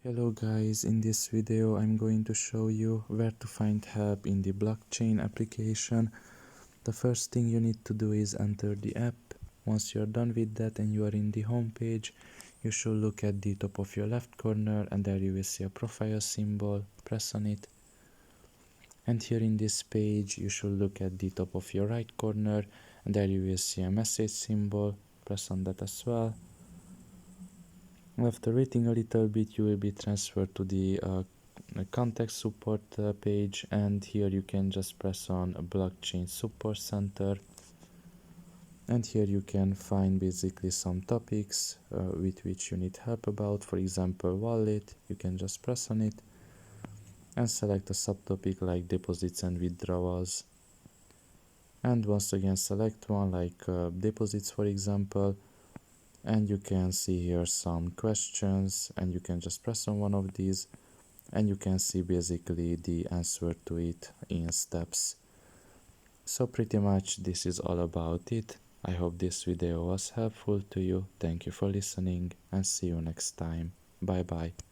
Hello guys, in this video I'm going to show you where to find help in the BlockChain application. The first thing you need to do is enter the app. Once you're done with that and you are in the home page, you should look at the top of your left corner and there you will see a profile symbol. Press on it. And here in this page you should look at the top of your right corner and there you will see a message symbol. Press on that as well. After waiting a little bit, you will be transferred to the contact support page, and here you can just press on BlockChain Support Center, and here you can find basically some topics with which you need help about. For example, wallet. You can just press on it and select a subtopic like deposits and withdrawals, and once again select one like deposits, for example. And you can see here some questions and you can just press on one of these and you can see basically the answer to it in steps. So pretty much this is all about it. I hope this video was helpful to you. Thank you for listening and see you next time. Bye bye.